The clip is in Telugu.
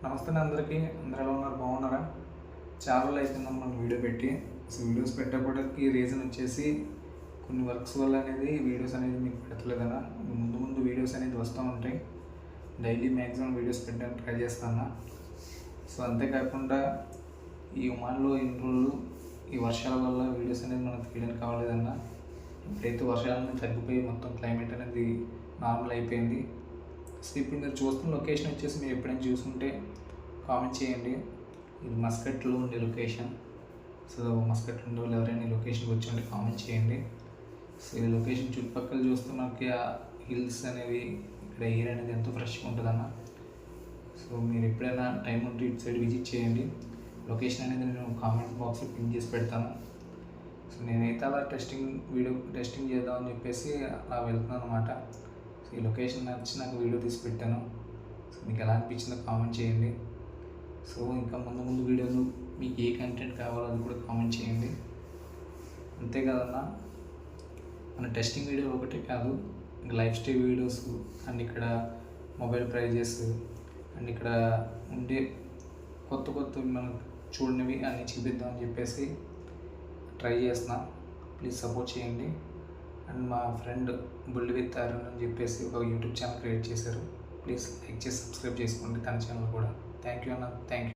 నమస్తే అందరికీ. అందరూ ఎలా ఉన్నారు? బాగున్నారా? చాలా రోజులు అయిపోయిందన్న మనం వీడియో పెట్టి. అసలు వీడియోస్ పెట్టకపోవడానికి రీజన్ వచ్చేసి కొన్ని వర్క్స్ వల్ల అనేది వీడియోస్ అనేది మీకు పెట్టలేదన్నా. ముందు ముందు వీడియోస్ అనేది వస్తూ ఉంటాయి. డైలీ మ్యాక్సిమం వీడియోస్ పెట్టడానికి ట్రై చేస్తాను. సో అంతేకాకుండా ఈ ఒమాన్లో ఇన్ని రోజులు ఈ వర్షాల వల్ల వీడియోస్ అనేది మనకు తీయడానికి కావలేదన్నా. ఇప్పుడైతే వర్షాలన్నీ తగ్గిపోయి మొత్తం క్లైమేట్ అనేది నార్మల్ అయిపోయింది. సో ఇప్పుడు మీరు చూస్తున్న లొకేషన్ వచ్చేసి మీరు ఎప్పుడైనా చూసుకుంటే కామెంట్ చేయండి. ఇది మస్కట్లో ఉండే లొకేషన్. సో మస్కట్లో ఉండే వాళ్ళు ఎవరైనా ఈ లొకేషన్కి వచ్చి ఉంటే కామెంట్ చేయండి. సో ఈ లొకేషన్ చుట్టుపక్కల చూస్తే మనకి ఆ హిల్స్ అనేవి ఇక్కడ ఎయిర్ అనేది ఎంతో ఫ్రెష్గా ఉంటుందన్న. సో మీరు ఎప్పుడైనా టైం ఉంటే ఇటు సైడ్ విజిట్ చేయండి. లొకేషన్ అనేది నేను కామెంట్ బాక్స్లో పిన్ చేసి పెడతాను. సో నేనైతే అలా టెస్టింగ్ చేద్దామని చెప్పేసి అలా వెళ్తున్నాను అనమాట. సో ఈ లొకేషన్ నచ్చి నాకు వీడియో తీసి పెట్టాను. సో మీకు ఎలా అనిపించిందో కామెంట్ చేయండి. సో ఇంకా ముందు ముందు వీడియోలు మీకు ఏ కంటెంట్ కావాలో అది కూడా కామెంట్ చేయండి. అంతే కదన్నా, మన టెస్టింగ్ వీడియో ఒకటే కాదు, ఇంకా లైఫ్ స్టైల్ వీడియోస్ అండ్ ఇక్కడ మొబైల్ ప్రైజెస్ అండ్ ఇక్కడ ఉండే కొత్త మనం చూడనివి అన్నీ చూపిద్దామని చెప్పేసి ట్రై చేస్తున్నా. ప్లీజ్ సపోర్ట్ చేయండి. అండ్ మా ఫ్రెండ్ బుల్లి విత్ అరుణ్ అని చెప్పేసి ఒక యూట్యూబ్ ఛానల్ క్రియేట్ చేశారు. ప్లీజ్ లైక్ చేసి సబ్స్క్రైబ్ చేసుకోండి తన ఛానల్ కూడా. థ్యాంక్ యూ అన్న. Thank you.